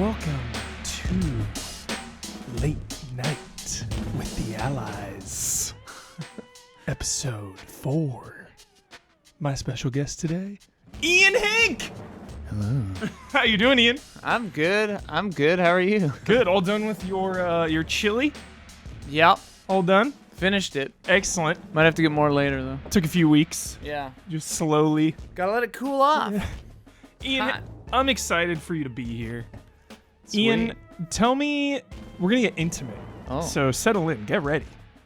Welcome to Late Night with the Allies, episode 4. My special guest today, Ian Hank. Hello. How you doing, Ian? I'm good. How are you? Good. All done with your chili? Yep. All done? Finished it. Excellent. Might have to get more later, though. Took a few weeks. Yeah. Just slowly. Gotta let it cool off. Ian, Hot. I'm excited for you to be here. Sweet. Ian, tell me, we're going to get intimate. Oh. So settle in. Get ready.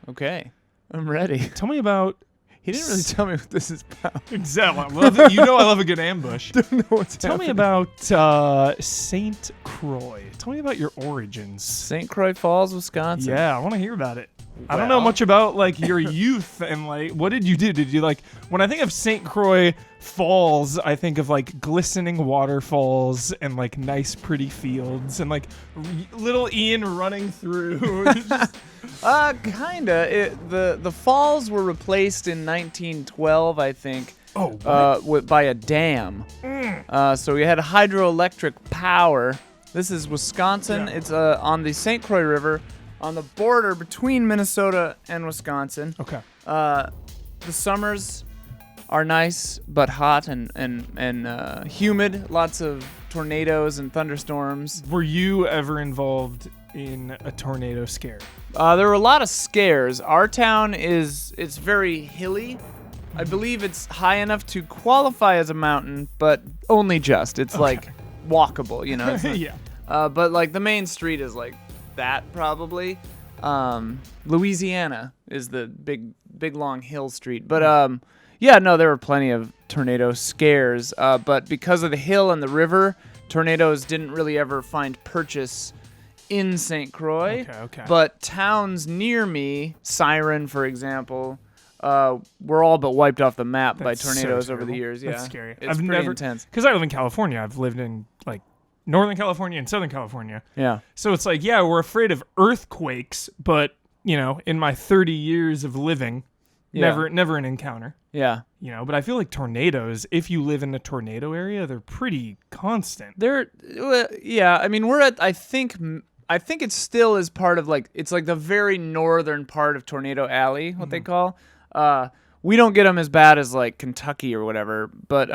Okay. I'm ready. Tell me about... He didn't really tell me what this is about. Exactly. I love it. You know I love a good ambush. Don't know what's Tell me happening. about St. Croix. Tell me about your origins. St. Croix Falls, Wisconsin. Yeah, I want to hear about it. I don't know Well. much about like your youth and like what did you do? Did you like when I think of St. Croix Falls, I think of like glistening waterfalls and like nice pretty fields and like little Ian running through. Kinda. The falls were replaced in 1912, I think. Oh, what? By a dam. So we had hydroelectric power. This is Wisconsin. Yeah. It's on the St. Croix River, on the border between Minnesota and Wisconsin. Okay. The summers are nice but hot and humid. Lots of tornadoes and thunderstorms. Were you ever involved in a tornado scare? There were a lot of scares. Our town it's very hilly. I believe it's high enough to qualify as a mountain, but only just. It's like walkable, you know. It's not- Yeah. But like the main street is like that probably. Louisiana is the big long hill street. But yeah, no, there were plenty of tornado scares. But because of the hill and the river, tornadoes didn't really ever find purchase in St. Croix. Okay. But towns near me, Siren, for example, were all but wiped off the map by That's so tornadoes over the terrible. years. Yeah, That's scary. It's pretty intense. Because I live in California. I've lived in like Northern California and Southern California. Yeah. So it's like, yeah, we're afraid of earthquakes, but you know, in my 30 years of living, Yeah. never an encounter. Yeah. You know, but I feel like tornadoes, if you live in a tornado area, they're pretty constant. Yeah. I mean, we're at. I think it still is part of like it's like the very northern part of Tornado Alley, what they call. We don't get them as bad as like Kentucky or whatever, but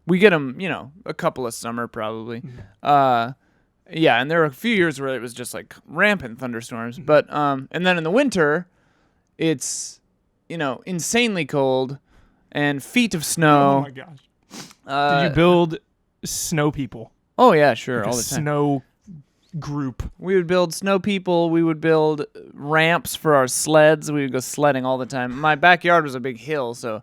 we get them, you know, a couple of summer probably. Yeah, and there were a few years where it was just like rampant thunderstorms, but and then in the winter, it's you know insanely cold and feet of Oh snow. my gosh. Did you build snow people? Oh yeah, sure, Like all a the time. snow group. We would build snow people. We would build ramps for our sleds. We would go sledding all the time. My backyard was a big hill, so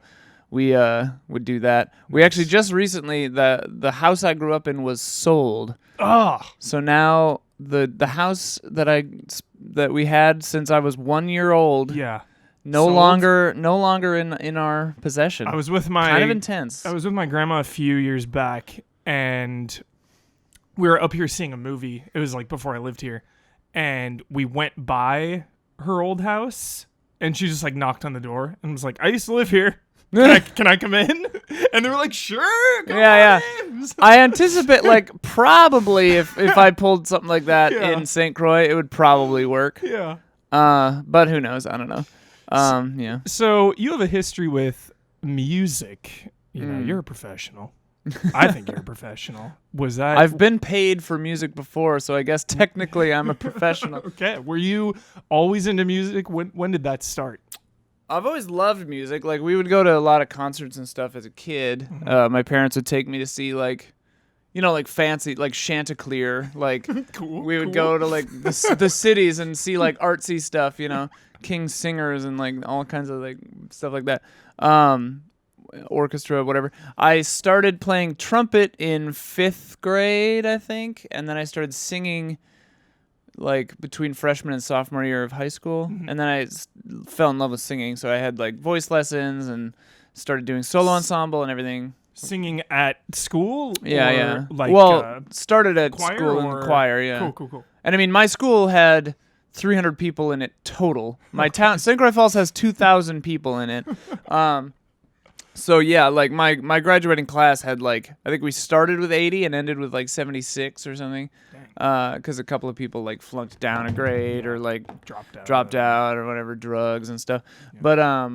we would do that. We actually just recently the house I grew up in was sold. Oh, So now the house that we had since I was 1 year old yeah. no Sold? longer in our possession. I was with my kind of intense. I was with my grandma a few years back, and we were up here seeing a movie. It was like before I lived here, and we went by her old house, and she just like knocked on the door and was like, "I used to live here. Can I come in?" And they were like, "Sure, come Yeah, on in." I anticipate like probably if I pulled something like that Yeah. in St. Croix, it would probably work. Yeah. But who knows? I don't know. Yeah. So you have a history with music. You know, you're a professional. I think you're a professional. Was that? I've been paid for music before, so I guess technically I'm a professional. Okay. Were you always into music? When did that start? I've always loved music. Like we would go to a lot of concerts and stuff as a kid. My parents would take me to see like, you know, like fancy like Chanticleer. Like Cool. we would cool. go to like the cities and see like artsy stuff. You know, King Singers and like all kinds of like stuff like that. Orchestra, whatever. I started playing trumpet in 5th grade, I think, and then I started singing like between freshman and sophomore year of high school, and then I fell in love with singing, so I had like voice lessons and started doing solo ensemble and everything. Singing at school? Yeah, or yeah. Like, well, started at choir school in or- the choir, yeah. Cool. And I mean, my school had 300 people in it total. My town, St. Croix Falls, has 2,000 people in it. So yeah, like my graduating class had like, I think we started with 80 and ended with like 76 or something. because a couple of people like flunked down a grade or like dropped out or whatever, drugs and stuff. Yeah. But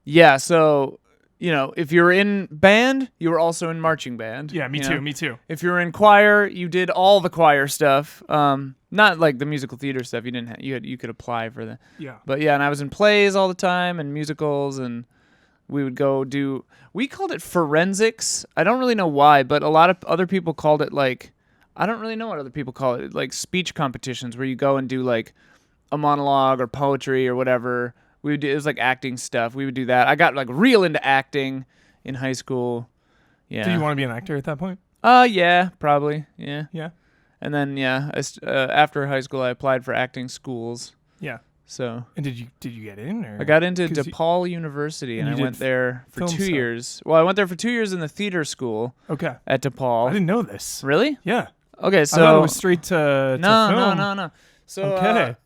yeah. So if you were in band, you were also in marching band. Yeah, me too. Me too. If you were in choir, you did all the choir stuff. Not like the musical theater stuff. You didn't. You could apply for that. Yeah. But yeah, and I was in plays all the time and musicals, and we would go do. We called it forensics. I don't really know why, but a lot of other people called it like. I don't really know what other people call it. Like speech competitions where you go and do like a monologue or poetry or whatever. It was like acting stuff. We would do that. I got like real into acting in high school. Yeah. Did you want to be an actor at that point? Yeah, probably. Yeah. Yeah. And then after high school, I applied for acting schools. Yeah. So. And did you get in? Or? I got into DePaul University, and I went there for 2 years. Well, I went there for 2 years in the theater school. Okay. At DePaul. I didn't know this. Really? Yeah. Okay, so I thought it was straight to film. No. So okay.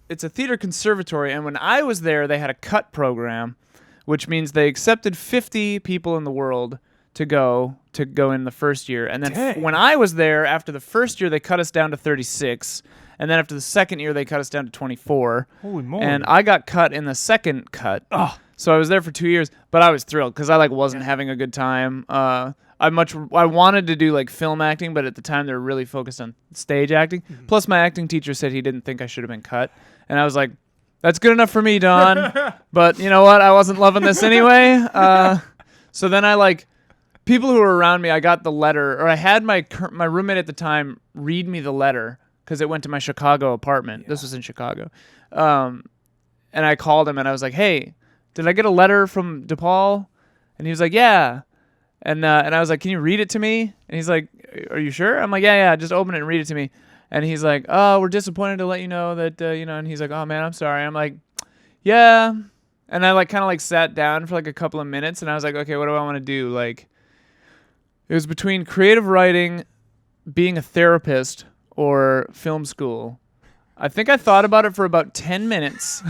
It's a theater conservatory, and when I was there, they had a cut program, which means they accepted 50 people in the world to go in the first year, and then when I was there, after the first year, they cut us down to 36, and then after the second year, they cut us down to 24. Holy moly! And I got cut in the second cut. Oh. So I was there for 2 years, but I was thrilled because I wasn't having a good time. I wanted to do like film acting, but at the time they were really focused on stage acting. Mm-hmm. Plus, my acting teacher said he didn't think I should have been cut, and I was like, "That's good enough for me, Don." But you know what? I wasn't loving this anyway. So then people who were around me, I got the letter, or I had my roommate at the time read me the letter because it went to my Chicago apartment. Yeah. This was in Chicago, and I called him and I was like, "Hey, did I get a letter from DePaul?" And he was like, "Yeah." And I was like, "Can you read it to me?" And he's like, "Are you sure?" I'm like, yeah, just open it and read it to me. And he's like, "Oh, we're disappointed to let you know that, and he's like, "Oh man, I'm sorry." I'm like, "Yeah." And I kind of sat down for a couple of minutes and I was like, "Okay, what do I want to do?" It was between creative writing, being a therapist, or film school. I think I thought about it for about 10 minutes.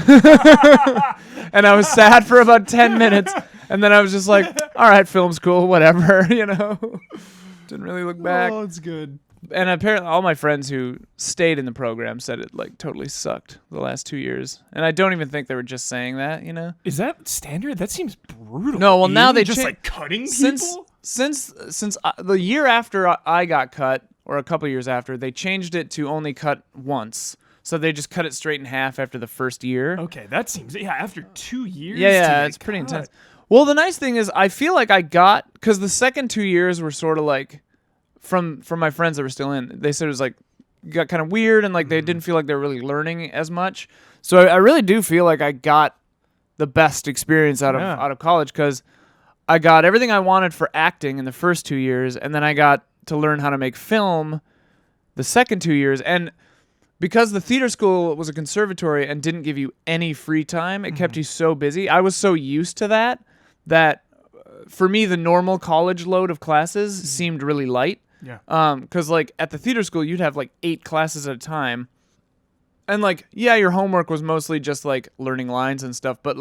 And I was sad for about 10 minutes. And then I was just like, all right, film school, whatever, Didn't really look back. Oh, it's good. And apparently all my friends who stayed in the program said it totally sucked the last 2 years. And I don't even think they were just saying that, Is that standard? That seems brutal. No, well, now they just cutting people? Since the year after I got cut, or a couple years after, they changed it to only cut once. So they just cut it straight in half after the first year. Okay, that seems after 2 years. Yeah, it's pretty intense. Well, the nice thing is I feel like I got, because the second 2 years were sort of from my friends that were still in, they said it was got kind of weird and they didn't feel like they were really learning as much. So I really do feel like I got the best experience out of college because I got everything I wanted for acting in the first 2 years, and then I got to learn how to make film the second 2 years. And because the theater school was a conservatory and didn't give you any free time, it kept you so busy. I was so used to that for me, the normal college load of classes seemed really light. Yeah. Because at the theater school, you'd have 8 classes at a time. And your homework was mostly just learning lines and stuff. But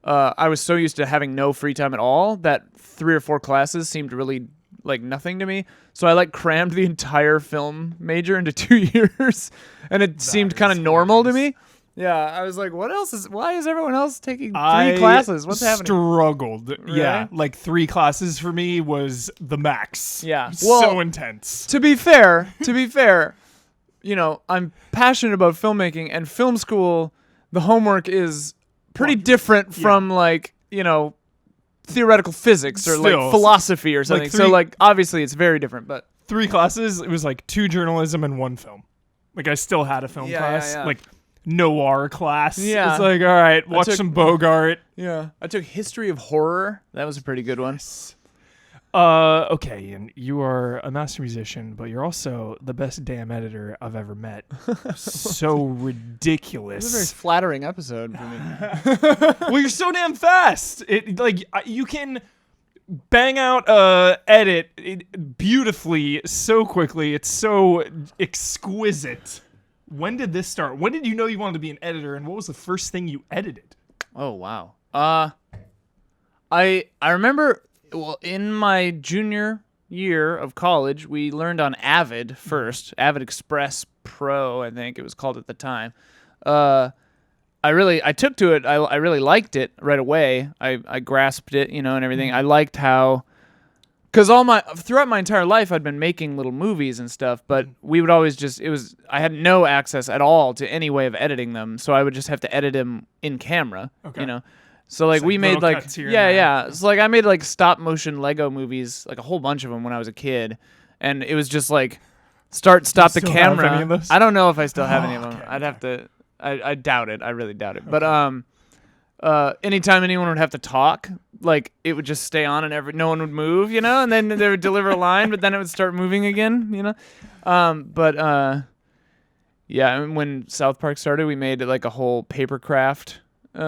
I was so used to having no free time at all that 3 or 4 classes seemed really nothing to me. So I crammed the entire film major into 2 years, and it seemed kind of normal to me. Yeah, I was like, why is everyone else taking 3 classes? What's happening? Struggled. Really? Yeah, 3 classes for me was the max. Yeah. So intense. To be fair, I'm passionate about filmmaking, and film school, the homework is pretty different from theoretical physics or philosophy or something. So obviously it's very different, but 3 classes, it was 2 journalism and 1 film. I still had a film class. Yeah. Noir class. Yeah. It's all right, watch some Bogart. Yeah. I took history of horror. That was a pretty good one. Okay, and you are a master musician, but you're also the best damn editor I've ever met. So ridiculous. It was a very flattering episode for me. Well, you're so damn fast. You can bang out edit beautifully so quickly. It's so exquisite. When did this start? When did you know you wanted to be an editor, and what was the first thing you edited? Oh, wow. I remember, in my junior year of college, we learned on Avid first, Avid Express Pro, I think it was called at the time. I took to it. I really liked it right away. I grasped it, and everything. I liked how, because throughout my entire life, I'd been making little movies and stuff, but we would always I had no access at all to any way of editing them, so I would just have to edit them in camera, Okay. So like we made like cuts here and there. yeah. So like I made like stop motion Lego movies, like a whole bunch of them when I was a kid, and it was just like stop the still have camera. any of those? I don't know if I still have any of them. Okay, I'd have to. I doubt it. I really doubt it. But anytime anyone would have to talk, like it would just stay on and no one would move, and then they would deliver a line, but then it would start moving again, yeah, and when South Park started, we made like a whole papercraft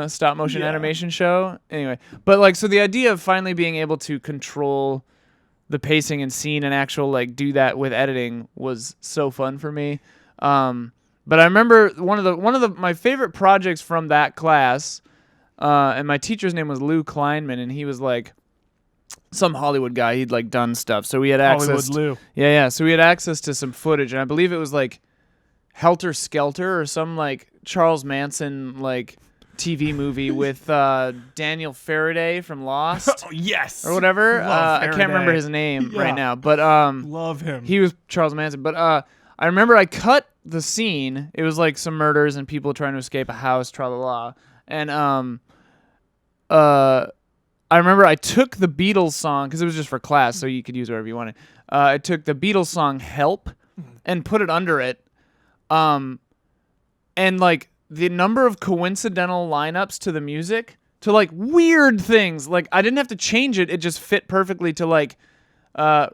stop motion animation show. Anyway, but like so the idea of finally being able to control the pacing and scene and actual like do that with editing was so fun for me. But I remember one of my favorite projects from that class, and my teacher's name was Lou Kleinman, and he was like some Hollywood guy. He'd like done stuff, so we had access. Hollywood Lou. Yeah. So we had access to some footage, and I believe it was like Helter Skelter or some like Charles Manson like TV movie with Daniel Faraday from Lost. Oh, yes. Or whatever. Love I can't Faraday. remember his name Yeah. right now, but Love him. he was Charles Manson. But I remember I cut the scene. It was like some murders and people trying to escape a house, tra la la. And I remember I took the Beatles song because it was just for class, so you could use whatever you wanted. I took the Beatles song "Help" and put it under it. And like the number of coincidental lineups to the music to like weird things, like I didn't have to change it. It just fit perfectly to like, right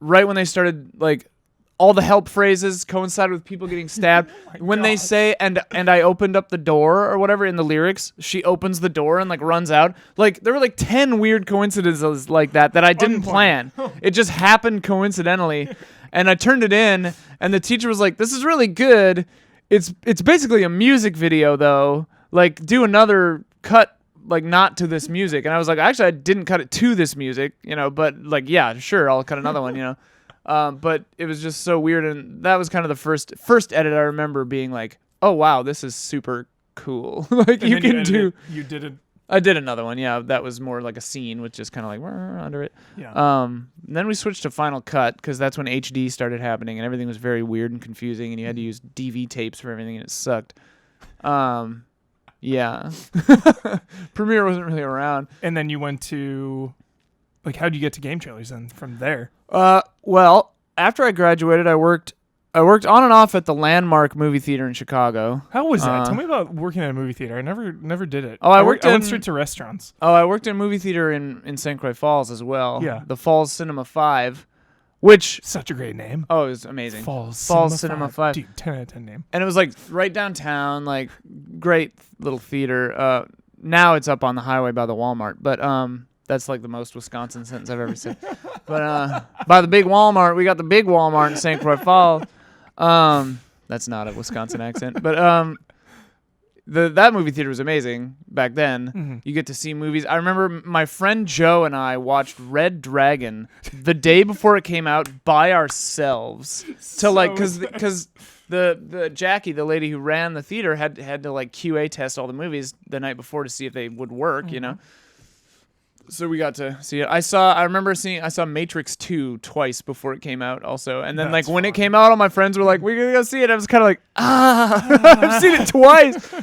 when they started, like all the help phrases coincided with people getting stabbed. When they say, and I opened up the door or whatever in the lyrics, she opens the door and like runs out. Like there were like 10 weird coincidences like that I didn't plan. It just happened coincidentally. And I turned it in and the teacher was like, "This is really good. It's basically a music video though. Like do another cut, like not to this music." And I was like, "Actually, I didn't cut it to this music, but like, yeah, sure, I'll cut another one, But it was just so weird, and that was kind of the first edit I remember being like, "Oh wow, this is super cool." Like And you then can do. You did it. I did another one, yeah. That was more like a scene with just kind of like under it. Yeah. Then we switched to Final Cut because that's when HD started happening, and everything was very weird and confusing, and you had to use DV tapes for everything, and it sucked. Yeah. Premiere wasn't really around. And then you went to, like, how'd you get to GameTrailers then from there? Well, after I graduated, I worked on and off at the Landmark movie theater in Chicago. How was that? Tell me about working at a movie theater. I never did it. Oh, I went straight to restaurants. Oh, I worked in a movie theater in St. Croix Falls as well. Yeah. The Falls Cinema 5, which Such a great name. it was amazing. Falls Cinema 5. Dude, 10 out of 10 name. And it was like right downtown, like great little theater. Now it's up on the highway by the Walmart, but that's like the most Wisconsin sentence I've ever said. But by the big Walmart, we got the big Walmart in St. Croix Falls. That's not a Wisconsin accent, but that movie theater was amazing back then. Mm-hmm. You get to see movies. I remember my friend Joe and I watched Red Dragon the day before it came out by ourselves to like because the Jackie, the lady who ran the theater, had to like QA test all the movies the night before to see if they would work, So we got to see it. I saw Matrix 2 twice before it came out also. And then That's like when fun. it came out, all my friends were like, "We're going to go see it." I was kind of like, I've seen it twice.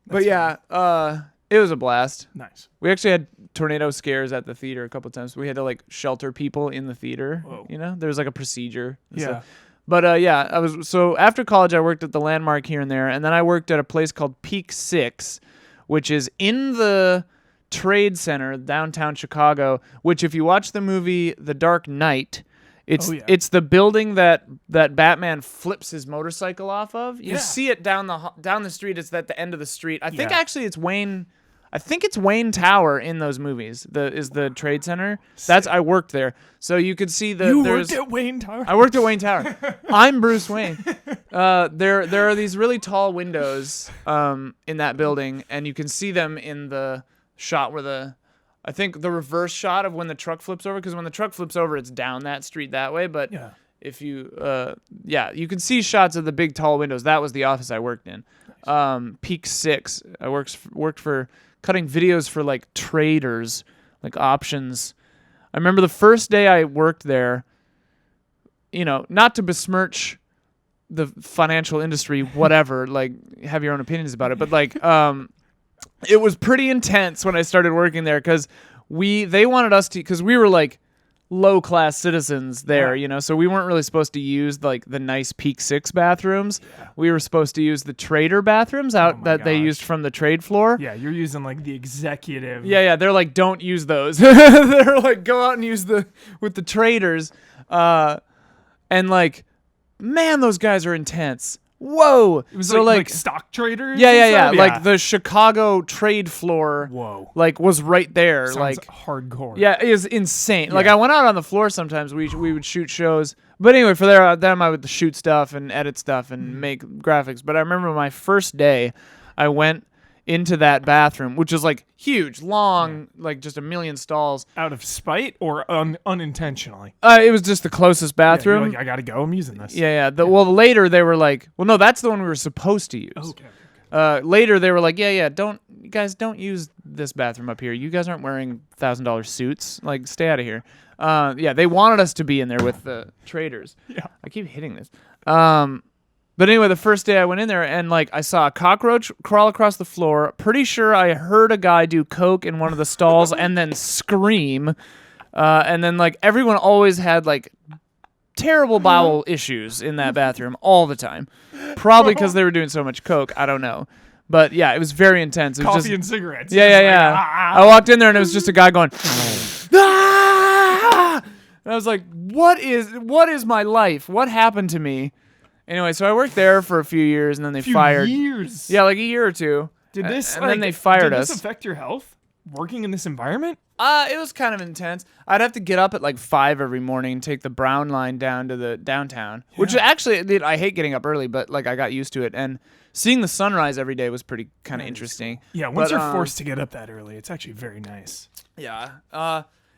But yeah, it was a blast. Nice. We actually had tornado scares at the theater a couple times. We had to like shelter people in the theater, Whoa. There was like a procedure. and Yeah. stuff. But yeah, so after college I worked at the Landmark here and there, and then I worked at a place called Peak 6, which is in the Trade Center downtown Chicago, which if you watch the movie The Dark Knight, it's the building that Batman flips his motorcycle off of. You see it down the street. It's at the end of the street. I think actually it's Wayne. I think it's Wayne Tower in those movies. The Trade Center. I worked there, so you could see the. You worked at Wayne Tower? I worked at Wayne Tower. I'm Bruce Wayne. There are these really tall windows in that building, and you can see them in the shot where I think the reverse shot of when the truck flips over, because when the truck flips over, it's down that street that way. But if you, you can see shots of the big tall windows. That was the office I worked in. Peak 6. I worked for cutting videos for like traders, like options. I remember the first day I worked there, not to besmirch the financial industry, whatever, like have your own opinions about it, but like, it was pretty intense when I started working there because they wanted us to, because we were like low class citizens there, so we weren't really supposed to use like the nice Peak 6 bathrooms. We were supposed to use the trader bathrooms they used from the trade floor. Yeah, you're using like the executive. Yeah, they're like, don't use those. They're like, go out and use with the traders. And like, man, those guys are intense. Whoa! It was so like stock traders. Yeah. Like the Chicago trade floor. Whoa! Like was right there. Sounds like hardcore. Yeah, it is insane. Yeah. Like I went out on the floor sometimes. We would shoot shows. But anyway, for them I would shoot stuff and edit stuff and make graphics. But I remember my first day, I went into that bathroom, which was like huge, long, like just a million stalls. Out of spite or unintentionally? It was just the closest bathroom. You're like, I gotta go. I'm using this. Yeah. Well, later they were like, well, no, that's the one we were supposed to use. Okay. Later they were like, don't use this bathroom up here. You guys aren't wearing $1,000 suits. Like, stay out of here. They wanted us to be in there with the traders. Yeah. I keep hitting this. But anyway, the first day I went in there and like I saw a cockroach crawl across the floor. Pretty sure I heard a guy do coke in one of the stalls and then scream. And then like everyone always had like terrible bowel issues in that bathroom all the time. Probably because they were doing so much coke. I don't know. But yeah, it was very intense. It was Coffee and cigarettes. Yeah. Like, I walked in there and it was just a guy going, ah! And I was like, what is my life? What happened to me? Anyway, so I worked there for a few years, and then they fired. Years. Yeah, like a year or two. Did this? And then they fired us. Did this affect your health? Working in this environment? It was kind of intense. I'd have to get up at like 5 every morning and take the Brown line down to the downtown, which actually I hate getting up early, but like I got used to it. And seeing the sunrise every day was pretty kind of interesting. Yeah, once you're forced to get up that early, it's actually very nice. Yeah.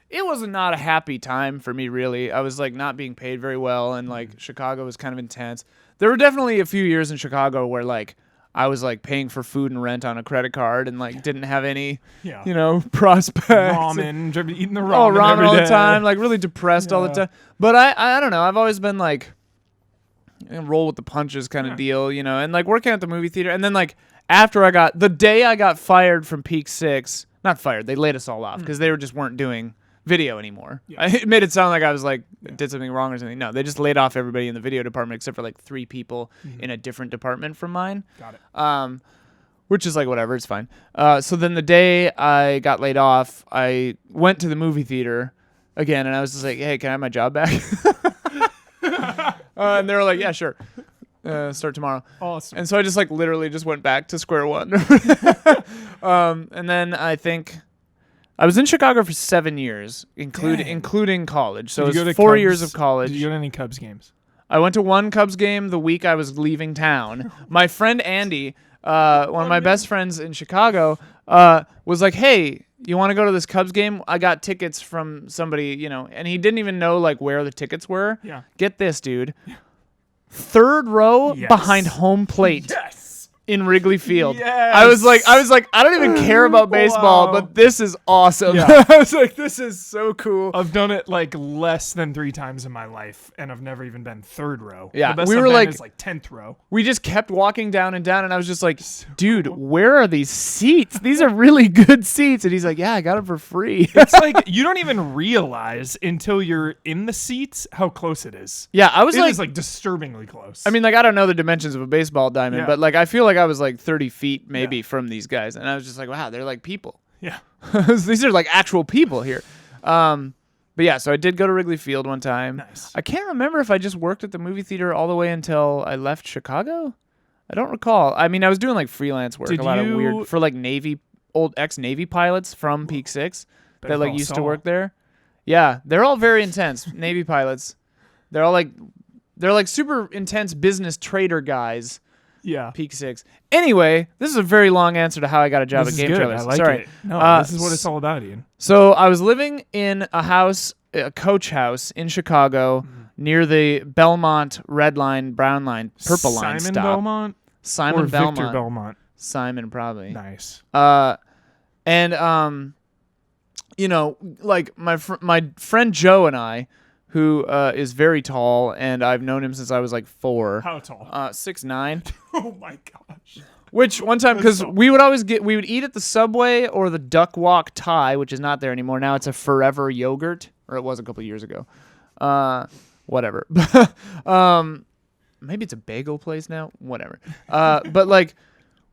It was not a happy time for me, really. I was like not being paid very well, and like Chicago was kind of intense. There were definitely a few years in Chicago where like I was like paying for food and rent on a credit card and like didn't have any, prospects. Ramen, eating the ramen. Oh, ramen every all day. the time, like really depressed all the time. But I don't know. I've always been like roll with the punches kind of deal, and like working at the movie theater. And then like after the day I got fired from Peak 6, not fired, they laid us all off because they just weren't doing video anymore. It made it sound like I was like did something wrong or something. No, they just laid off everybody in the video department except for like 3 people in a different department from mine. Got it. Which is like whatever, it's fine. So then the day I got laid off, I went to the movie theater again, and I was just like, "Hey, can I have my job back?" And they were like, "Yeah, sure. Start tomorrow." Awesome. And so I just like literally just went back to square one. And then I think I was in Chicago for 7 years, including college. So it was 4 years of college. Did you go to any Cubs games? I went to one Cubs game the week I was leaving town. My friend Andy, one of my best friends in Chicago, was like, "Hey, you want to go to this Cubs game? I got tickets from somebody, and he didn't even know like where the tickets were. Yeah. Get this, dude. 3rd row behind home plate. Yes. In Wrigley Field. Yes. I was like, I don't even care about baseball, but this is awesome. Yeah. I was like, this is so cool. I've done it like less than 3 times in my life, and I've never even been 3rd row. Yeah, the best we I've were been like is like 10th row. We just kept walking down and down, and I was just like, dude, where are these seats? These are really good seats. And he's like, yeah, I got them for free. It's like you don't even realize until you're in the seats how close it is. Yeah, I was It like, is like disturbingly close. I mean, like I don't know the dimensions of a baseball diamond, but like I feel like I was like 30 feet maybe from these guys, and I was just like, wow, they're like people. Yeah. These are like actual people here. But yeah, so I did go to Wrigley Field one time. Nice. I can't remember if I just worked at the movie theater all the way until I left Chicago. I don't recall. I mean, I was doing like freelance work, Did a lot of you- weird for like old ex-Navy pilots from Peak 6 that like used to work there. Yeah, they're all very intense Navy pilots. They're like super intense business trader guys. Yeah. Peak 6. Anyway, this is a very long answer to how I got a job This at is good. GameTrailers. I like Sorry. it. No, this is what it's all about, Ian. So I was living in a house, a coach house in Chicago near the Belmont Red Line, Brown Line, Purple Line Simon stop. Belmont Simon or Belmont. Victor Belmont? Simon, probably. Nice. And you know, like my friend Joe and I, who is very tall, and I've known him since I was like 4. How tall? 6'9". Oh my gosh. Which one time, because we would eat at the Subway or the Duck Walk Thai, which is not there anymore. Now it's a Forever Yogurt, or it was a couple years ago. Whatever. Maybe it's a bagel place now. Whatever. But like,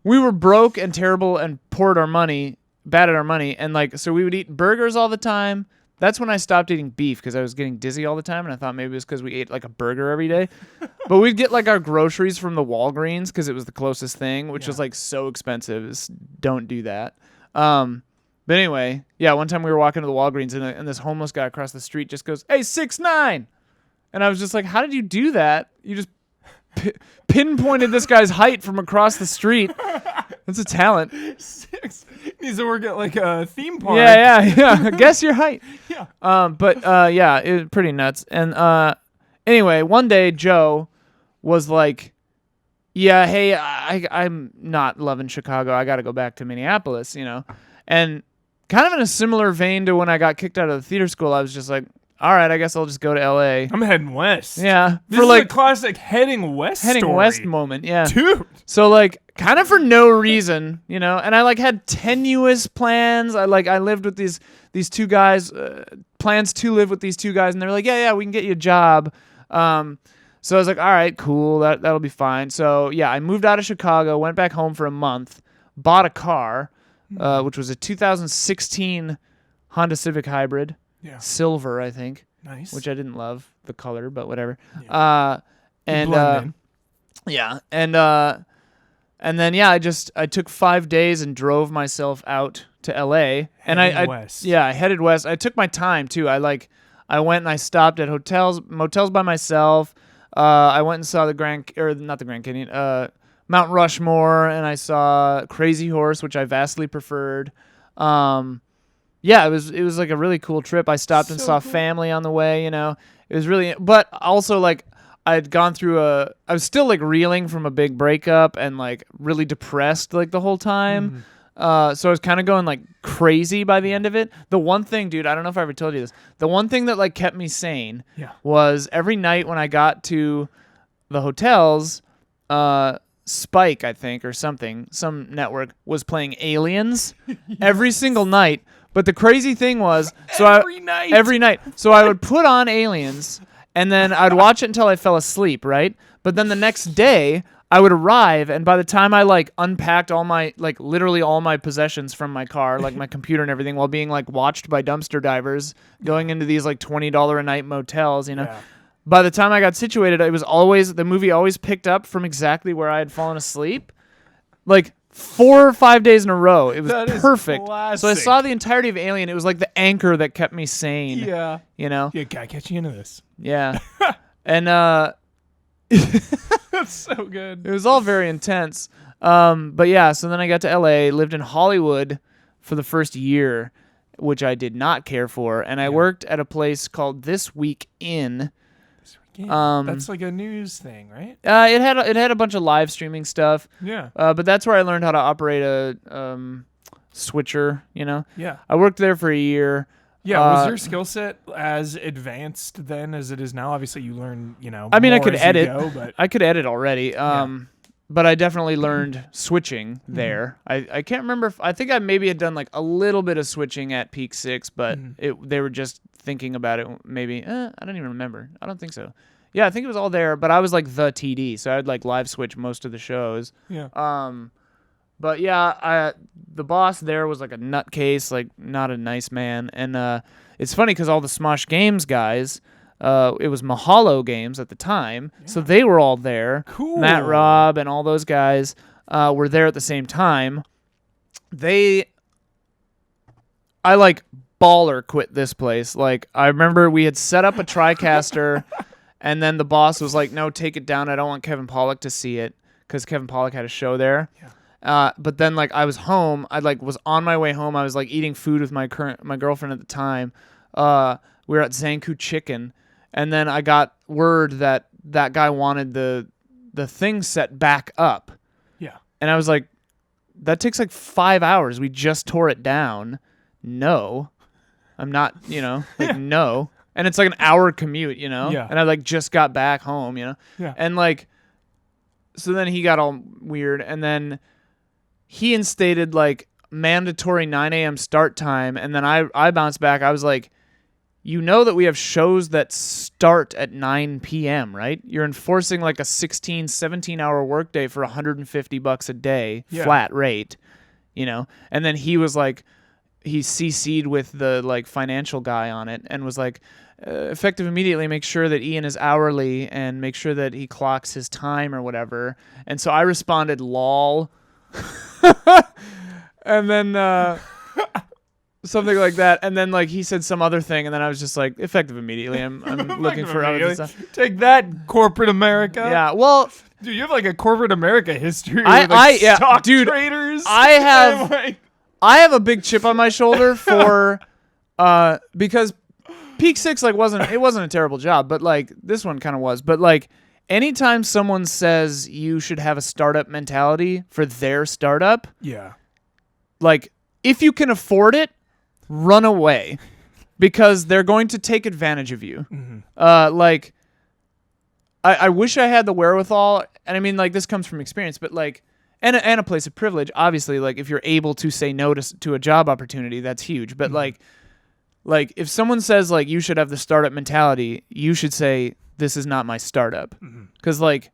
we were broke and terrible and bad at our money, and like, so we would eat burgers all the time. That's when I stopped eating beef because I was getting dizzy all the time, and I thought maybe it was because we ate like a burger every day. But we'd get like our groceries from the Walgreens because it was the closest thing, which was like so expensive. Don't do that. But anyway, yeah, one time we were walking to the Walgreens, and this homeless guy across the street just goes, "Hey, 6'9", and I was just like, "How did you do that? You just pinpointed this guy's height from across the street." That's a talent. 6 needs to work at like a theme park. Yeah. Guess your height. Yeah. Yeah, it was pretty nuts. And anyway, one day Joe was like, "Yeah, hey, I'm not loving Chicago. I got to go back to Minneapolis, you know." And kind of in a similar vein to when I got kicked out of the theater school, I was just like, "All right, I guess I'll just go to LA." I'm heading west. Yeah, This is a classic heading west story. moment. Yeah, Dude. so like, kind of for no reason, you know. And I like had tenuous plans. I lived with these two guys, plans to live with these two guys, and they're like, yeah, we can get you a job. So I was like, all right, cool, that'll be fine. So yeah, I moved out of Chicago, went back home for a month, bought a car, which was a 2016 Honda Civic Hybrid, silver, I think. Nice. Which I didn't love the color, but whatever. Yeah. And then I took 5 days and drove myself out to LA, and I west. I headed west. I took my time too. I went and I stopped at motels by myself. I went and saw not the Grand Canyon, Mount Rushmore, and I saw Crazy Horse, which I vastly preferred. It was like a really cool trip. I stopped and saw family on the way, you know. It was really, but also like I had gone through I was still like reeling from a big breakup and like really depressed like the whole time. So I was kind of going like crazy by the end of it. The one thing, dude, I don't know if I ever told you this. The one thing that like kept me sane was every night when I got to the hotels, Spike, I think, or something, some network was playing Aliens every single night. But the crazy thing was, every night. So I would put on Aliens, and then I'd watch it until I fell asleep, right? But then the next day, I would arrive, and by the time I like unpacked literally all my possessions from my car, like my computer and everything, while being like watched by dumpster divers, going into these like $20 a night motels, you know. Yeah. By the time I got situated, the movie always picked up from exactly where I had fallen asleep, like 4 or 5 days in a row. It was perfect. So I saw the entirety of Alien. It was like the anchor that kept me sane. Yeah. You know? Yeah, gotta get you into this. Yeah. And that's so good. It was all very intense. But yeah, so then I got to LA, lived in Hollywood for the first year, which I did not care for, and I worked at a place called This Week In. That's like a news thing, right? It had a bunch of live streaming stuff. Yeah. But that's where I learned how to operate a switcher, you know? Yeah. I worked there for a year. Yeah, was your skill set as advanced then as it is now? Obviously, you learn, you know, I mean, I more could as edit. you go, but I could edit already. But I definitely learned switching there. I can't remember I think I maybe had done like a little bit of switching at Peak 6, but they were just thinking about it maybe. I don't even remember. I don't think so. Yeah, I think it was all there, but I was like the TD, so I'd like live switch most of the shows. Yeah. But yeah, the boss there was like a nutcase, like not a nice man. And it's funny because all the Smosh Games guys, it was Mahalo Games at the time, so they were all there. Cool. Matt Robb and all those guys were there at the same time. I like baller quit this place. Like I remember we had set up a TriCaster, and then the boss was like, "No, take it down. I don't want Kevin Pollak to see it." because Kevin Pollak had a show there. Yeah. But then like I was home. I like was on my way home. I was like eating food with my girlfriend at the time. We were at Zanku Chicken, and then I got word that guy wanted the thing set back up. Yeah. And I was like, that takes like 5 hours. We just tore it down. No, I'm not, like, no. And it's like an hour commute, Yeah. And I like just got back home, Yeah. And like, so then he got all weird. And then he instated like mandatory 9 a.m. start time. And then I bounced back. I was like, that we have shows that start at 9 p.m., right? You're enforcing like a 16, 17-hour workday for $150 a day, flat rate, And then he was like, he CC'd with the like financial guy on it and was like, effective immediately, make sure that Ian is hourly and make sure that he clocks his time or whatever. And so I responded, lol. And then... something like that, and then like he said some other thing, and then I was just like, effective immediately. I'm looking for other stuff. Take that, corporate America. Yeah, well, dude, you have like a corporate America history. Stock traders. I have a big chip on my shoulder for, because Peak 6 like wasn't a terrible job, but like this one kind of was. But like anytime someone says you should have a startup mentality for their startup, yeah, like if you can afford it, run away, because they're going to take advantage of you. Mm-hmm. Like, I wish I had the wherewithal, and I mean, like, this comes from experience, but like, and a place of privilege. Obviously, like, if you're able to say no to a job opportunity, that's huge. But like, if someone says like you should have the startup mentality, you should say this is not my startup, because like,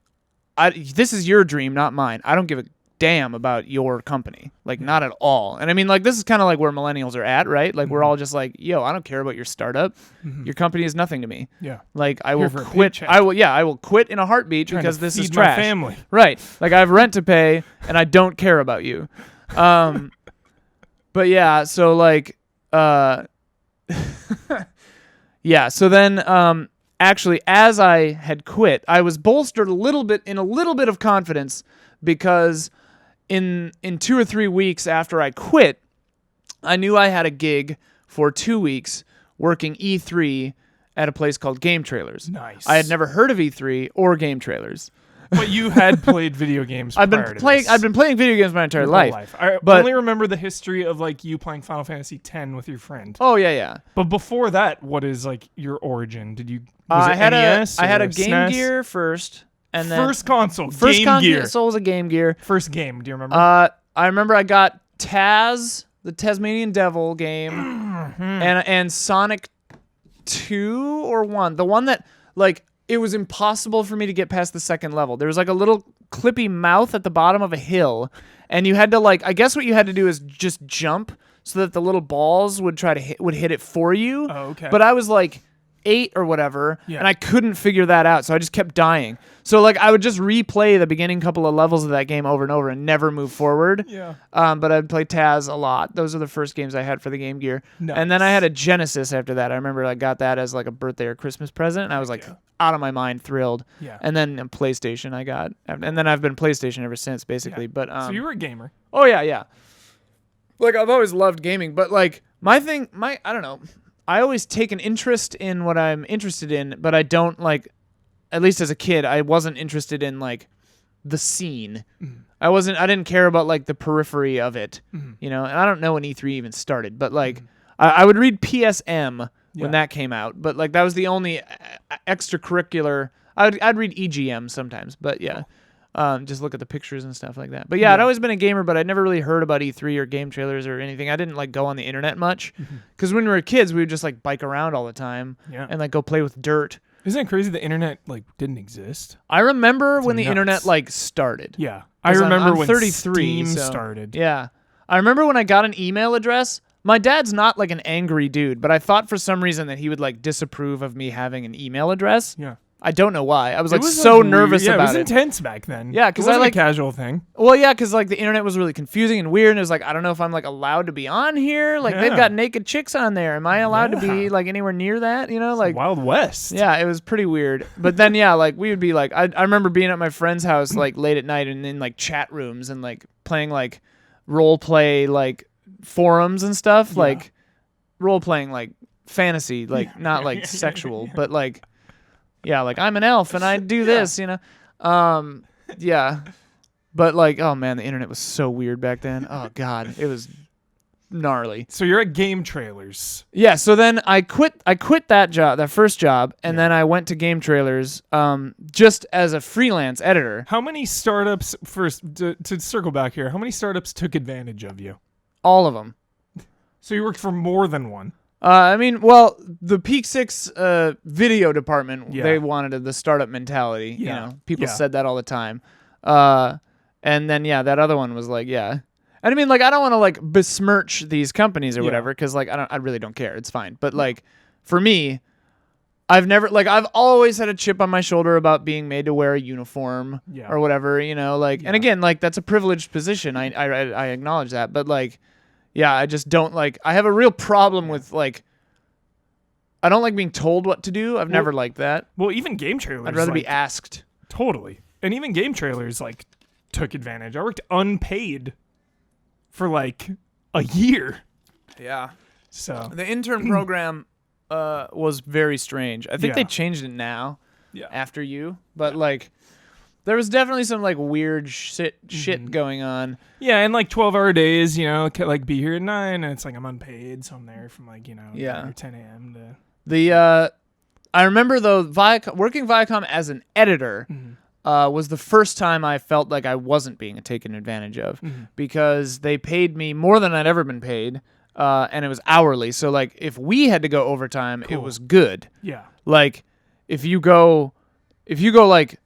this is your dream, not mine. I don't give a damn about your company, like not at all. And I mean, like, this is kind of like where millennials are at, right? Like, we're all just like, yo, I don't care about your startup. Your company is nothing to me. Yeah. Like, I will quit. I will quit in a heartbeat because this is trash. My family. Right. Like, I have rent to pay and I don't care about you. But yeah, so like, yeah. So then, actually, as I had quit, I was bolstered a little bit of confidence, because in 2 or 3 weeks after I quit, I knew I had a gig for 2 weeks working E3 at a place called GameTrailers. Nice. I had never heard of E3 or GameTrailers. But you had played video games. I've been playing video games my entire life. I only remember the history of like you playing Final Fantasy X with your friend. Oh yeah. But before that, what is like your origin? Did you? I had NES a Game SNES? Gear first. And then first console, Game Gear. So it was a Game Gear. First game, do you remember? I remember I got Taz, the Tasmanian Devil game, and Sonic 2 or 1. The one that, like, it was impossible for me to get past the second level. There was like a little clippy mouth at the bottom of a hill, and you had to, like, I guess what you had to do is just jump so that the little balls would hit it for you. Oh, okay. But I was like 8 or whatever, yeah. and I couldn't figure that out, so I just kept dying. So like I would just replay the beginning couple of levels of that game over and over and never move forward. Yeah. But I'd play Taz a lot. Those are the first games I had for the Game Gear. Nice. And then I had a Genesis after that. I remember I got that as like a birthday or Christmas present, and I was like out of my mind thrilled. Yeah. And then a PlayStation I got, and then I've been PlayStation ever since, basically. Yeah. But so you were a gamer. Oh yeah. Like I've always loved gaming, but like I don't know. I always take an interest in what I'm interested in, but I don't like. At least as a kid, I wasn't interested in like the scene. I didn't care about like the periphery of it, And I don't know when E3 even started, but like I would read PSM when that came out, but like that was the only extracurricular. I'd read EGM sometimes, but yeah, just look at the pictures and stuff like that. But yeah, I'd always been a gamer, but I'd never really heard about E3 or GameTrailers or anything. I didn't like go on the internet much, because when we were kids, we would just like bike around all the time and like go play with dirt. Isn't it crazy the internet like didn't exist? I remember when the internet like started. Yeah. I remember when 33, Steam so, started. Yeah. I remember when I got an email address. My dad's not like an angry dude, but I thought for some reason that he would like disapprove of me having an email address. Yeah. I don't know why. I was like It was, so like, nervous weird. Yeah, about it was intense back then. Yeah, 'cause it wasn't I, like- a casual thing. Well, yeah, because like the internet was really confusing and weird, and it was like I don't know if I'm like allowed to be on here. Like they've Yeah. got naked chicks on there. Am I allowed to be Yeah. like anywhere near that? You know, like Wild West. yeah, it was pretty weird. But then yeah, like we would be like I remember being at my friend's house like late at night and in like chat rooms and like playing like role play like forums and stuff, like role playing like fantasy, like not like sexual, but like yeah, like I'm an elf and I do this, you know. Yeah. But like, oh man, the internet was so weird back then. Oh god, it was gnarly. So you're at GameTrailers. Yeah, so then I quit that job, that first job, and then I went to GameTrailers just as a freelance editor. How many startups, first, to circle back here, how many startups took advantage of you? All of them. So you worked for more than one. I mean, well, the Peak 6 video department, Yeah. they wanted the startup mentality. You Yeah. know, people Yeah. said that all the time. And then, yeah, that other one was like, yeah. And I mean, like, I don't want to, like, besmirch these companies or whatever, because, like, I really don't care. It's fine. But, like, for me, I've always had a chip on my shoulder about being made to wear a uniform or whatever, you know, like, and again, like, that's a privileged position. I acknowledge that. But, like, yeah, I just don't like. I have a real problem with like. I don't like being told what to do. I've never liked that. Well, even GameTrailers. I'd rather like, be asked. Totally. And even GameTrailers like took advantage. I worked unpaid for like a year. Yeah. So The intern program was very strange. I think they changed it now. Yeah. After you, but like. There was definitely some like weird shit going on. Yeah, and like 12-hour days, you know, like be here at 9, and it's like I'm unpaid, so I'm there from like 9 or 10 a.m. to. I remember though, working Viacom as an editor was the first time I felt like I wasn't being taken advantage of because they paid me more than I'd ever been paid, and it was hourly. So like if we had to go overtime, it was good. Yeah. Like if you go like.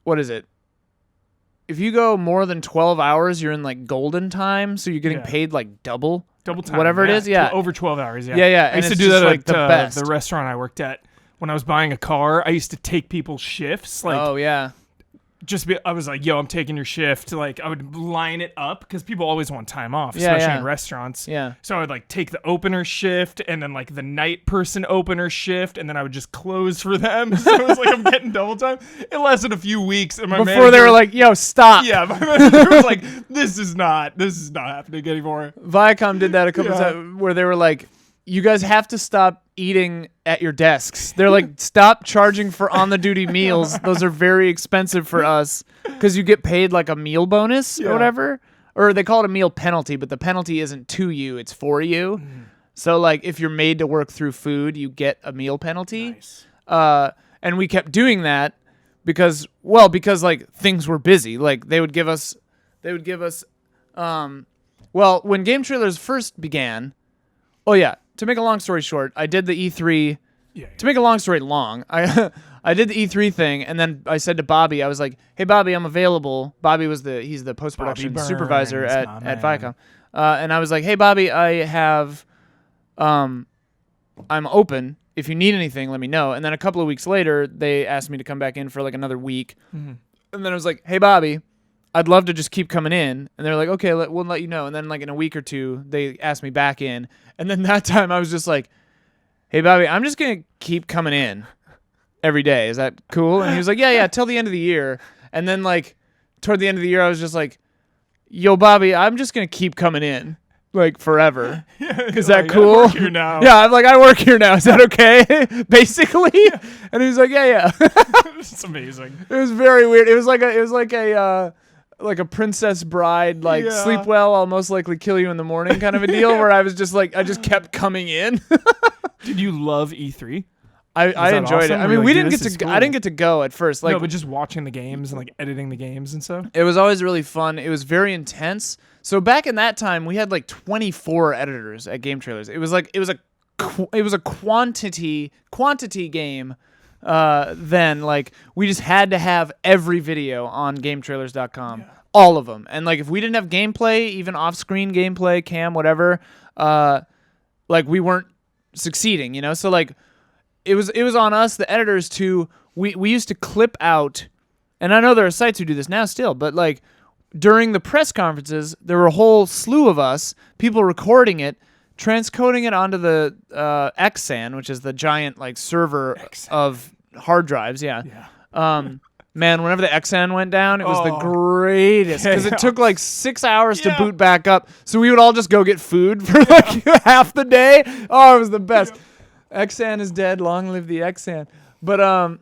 What is it? If you go more than 12 hours, you're in like golden time, so you're getting paid like double time, whatever it is. Yeah, over 12 hours. Yeah, yeah. I used to do that at the restaurant I worked at. When I was buying a car, I used to take people's shifts. Like, oh yeah. I was like, yo, I'm taking your shift. Like, I would line it up because people always want time off, especially in restaurants. Yeah. So I would like take the opener shift and then like the night person opener shift, and then I would just close for them. So it was like I'm getting double time. It lasted a few weeks, and before they were like, yo, stop. Yeah, my manager was like, this is not happening anymore. Viacom did that a couple times where they were like, you guys have to stop eating at your desks. They're like, stop charging for on-the-duty meals. Those are very expensive for us because you get paid like a meal bonus or whatever. Or they call it a meal penalty, but the penalty isn't to you, it's for you. So like if you're made to work through food, you get a meal penalty. Nice. And we kept doing that because like things were busy. Like they would give us when GameTrailers first began. Oh yeah. To make a long story short, I did the E3. Yeah. To make a long story long, I did the E3 thing, and then I said to Bobby, I was like, "Hey Bobby, I'm available." Bobby he's the post-production supervisor at Viacom, and I was like, "Hey Bobby, I have, I'm open. If you need anything, let me know." And then a couple of weeks later, they asked me to come back in for like another week, and then I was like, "Hey Bobby, I'd love to just keep coming in." And they're like, "Okay, we'll let you know." And then like in a week or two, they asked me back in. And then that time I was just like, "Hey Bobby, I'm just going to keep coming in every day. Is that cool?" And he was like, yeah, till the end of the year. And then like toward the end of the year, I was just like, "Yo Bobby, I'm just going to keep coming in like forever." Is that cool? I work here now. Yeah, I'm like, I work here now. Is that okay? Basically. And he was like, yeah. It's amazing. It was very weird. It was like a Princess Bride, like sleep well, I'll most likely kill you in the morning kind of a deal where I was just like, I just kept coming in. Did you love E3? I enjoyed awesome? it. I Were you mean, like, we dude, didn't this get is to, cool? I didn't get to go at first. Like, No, but just watching the games and like editing the games and stuff. it was always really fun. It was very intense. So back in that time, we had like 24 editors at GameTrailers. It was a quantity game. Then like we just had to have every video on GameTrailers.com, all of them. And like if we didn't have gameplay, even off-screen gameplay, cam, whatever, like we weren't succeeding, you know. So like it was on us, the editors, to we used to clip out, and I know there are sites who do this now still, but like during the press conferences, there were a whole slew of us, people recording it, transcoding it onto the XSAN, which is the giant like server of hard drives. Yeah. Man, whenever the XSAN went down, it was the greatest because it took like 6 hours to boot back up. So we would all just go get food for like half the day. Oh, it was the best. XSAN is dead. Long live the XSAN. But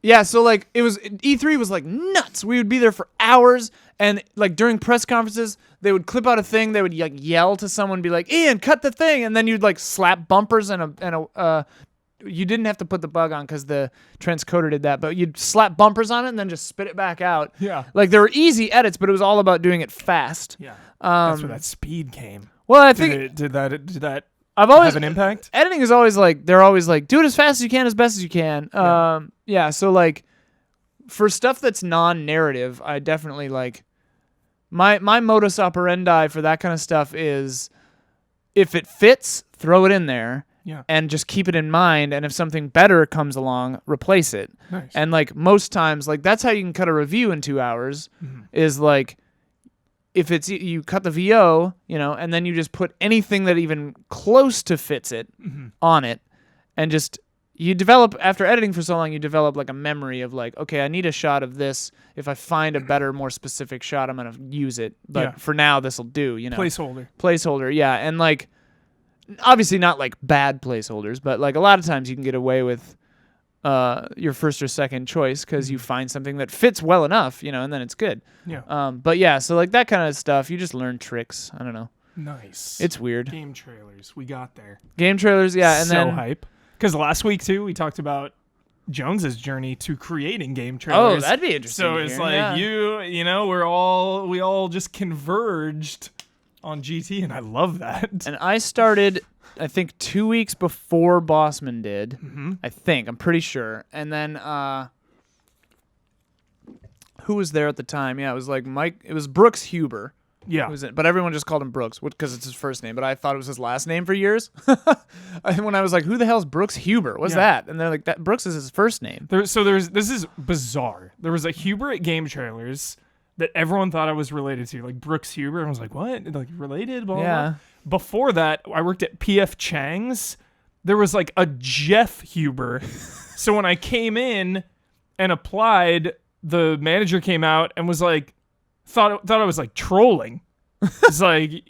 yeah, so like it was E3 was like nuts. We would be there for hours, and like during press conferences, they would clip out a thing. They would like yell to someone, be like, "Ian, cut the thing," and then you'd like slap bumpers and a you didn't have to put the bug on because the transcoder did that, but you'd slap bumpers on it and then just spit it back out. Yeah. Like there were easy edits, but it was all about doing it fast. Yeah. That's where that speed came. Well, I think did that I've always have an impact? Editing is always like they're always like do it as fast as you can, as best as you can. Yeah. So like for stuff that's non-narrative, I definitely like my modus operandi for that kind of stuff is if it fits, throw it in there. Yeah. And just keep it in mind, and if something better comes along, replace it. Nice. And like most times, like that's how you can cut a review in 2 hours. Is like if it's you cut the VO, and then you just put anything that even close to fits it on it, and just you develop after editing for so long, you develop like a memory of like, okay, I need a shot of this. If I find a better, more specific shot, I'm gonna use it. But for now, this will do. Placeholder. Yeah, and like. Obviously not like bad placeholders, but like a lot of times you can get away with your first or second choice because you find something that fits well enough, and then it's good. Yeah. But yeah, so like that kind of stuff, you just learn tricks. I don't know. Nice. It's weird. GameTrailers, we got there. GameTrailers, yeah, and so then hype. Because last week too, we talked about Jones's journey to creating GameTrailers. Oh, that'd be interesting. So it's like we all just converged on GT, and I love that. And I started, I think, 2 weeks before Bossman did. I think. I'm pretty sure. And then, who was there at the time? Yeah, it was like Mike. It was Brooks Huber. Yeah. But everyone just called him Brooks because it's his first name. But I thought it was his last name for years. When I was like, who the hell's Brooks Huber? What's that? And they're like, that Brooks is his first name. This is bizarre. There was a Huber at GameTrailers that everyone thought I was related to, like Brooks Huber. And I was like, what? Like related? Blah, blah, blah. Before that, I worked at PF Chang's. There was like a Jeff Huber. So when I came in and applied, the manager came out and was like, thought I was like trolling. It's like,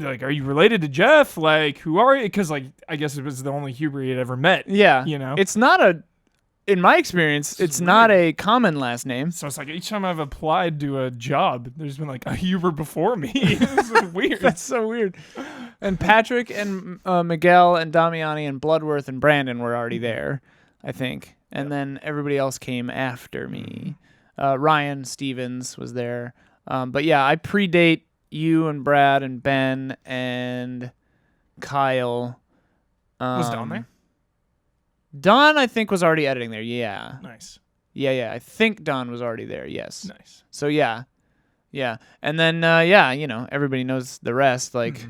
are you related to Jeff? Like, who are you? Because like, I guess it was the only Huber he had ever met. Yeah. It's not in my experience, it's not a common last name. So it's like each time I've applied to a job, there's been like a Huber before me. It's weird. That's so weird. And Patrick and Miguel and Damiani and Bloodworth and Brandon were already there, I think. And then everybody else came after me. Ryan Stevens was there. But yeah, I predate you and Brad and Ben and Kyle. Was Don there? Don, I think, was already editing there. Yeah. Nice. Yeah. I think Don was already there. Yes. Nice. So yeah. And then everybody knows the rest. Like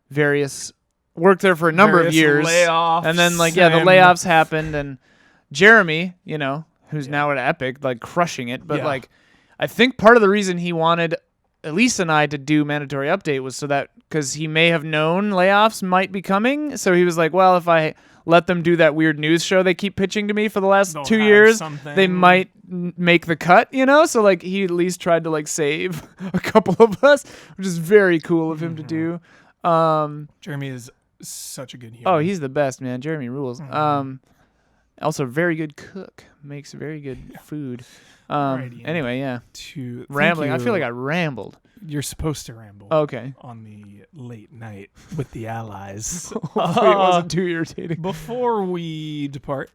various worked there for a number of years. Layoffs. And then the layoffs happened, and Jeremy, who's now at Epic, like crushing it. But like, I think part of the reason he wanted Elise and I to do Mandatory Update was so that because he may have known layoffs might be coming. So he was like, well, if I let them do that weird news show they keep pitching to me for the last 2 years, they might make the cut, So like he at least tried to like save a couple of us, which is very cool of him to do. Jeremy is such a good human. Oh, he's the best, man. Jeremy rules. Also very good cook. Makes very good food. Anyway, yeah. Rambling. I feel like I rambled. You're supposed to ramble. Okay. On the late night with the allies. Hopefully it wasn't too irritating. Before we depart,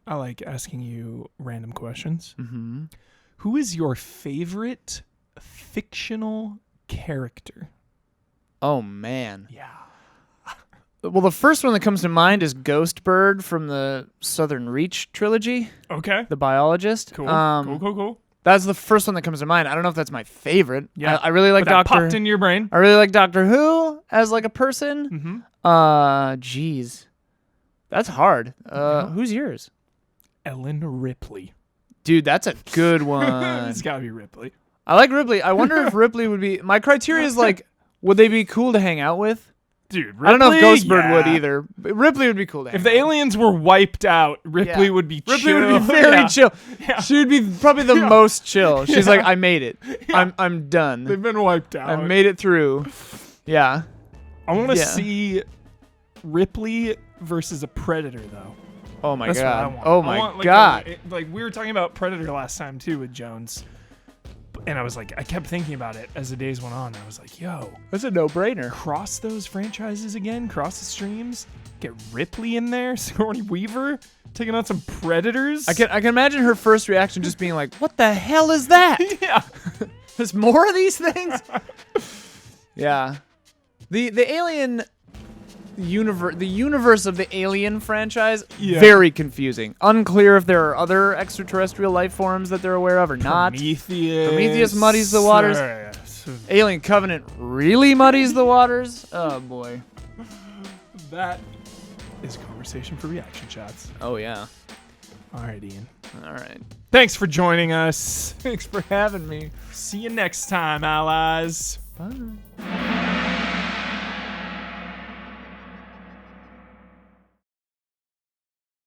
I like asking you random questions. Who is your favorite fictional character? Oh, man. Yeah. Well, the first one that comes to mind is Ghostbird from the Southern Reach trilogy. Okay. The biologist. Cool. Cool. That's the first one that comes to mind. I don't know if that's my favorite. Yeah. I really like Doctor. That popped in your brain. I really like Doctor Who as like a person. Jeez. That's hard. Who's yours? Ellen Ripley. Dude, that's a good one. It's gotta be Ripley. I like Ripley. I wonder if Ripley would be. My criteria is like, would they be cool to hang out with? Dude, Ripley, I don't know if Ghostbird yeah. would either. But Ripley would be cool to hang If the out with. aliens were wiped out, Ripley Yeah. would be chill. Ripley would be very Yeah. chill. Yeah. She would be probably the most chill. She's Yeah. like, I made it. I'm done. They've been wiped out. I made it through. Yeah. I want to Yeah. see Ripley versus a predator, though. Oh my That's what I god. want. Oh I my want, like, god. like we were talking about Predator last time too with Jones, and I was like, I kept thinking about it as the days went on. I was like, yo, That's a no-brainer. cross those franchises again, cross the streams, get Ripley in there, Sigourney Weaver taking on some predators. I can imagine her first reaction just being like, "What the hell is that? Yeah. There's more of these things?" Yeah. The Alien universe, the universe of the Alien franchise, Yeah. very confusing. Unclear if there are other extraterrestrial life forms that they're aware of or not. Prometheus muddies the waters. Alien Covenant really muddies the waters. Oh boy. That is a conversation for reaction shots. Oh yeah. All right, Ian. All right. Thanks for joining us. Thanks for having me. See you next time, allies. Bye.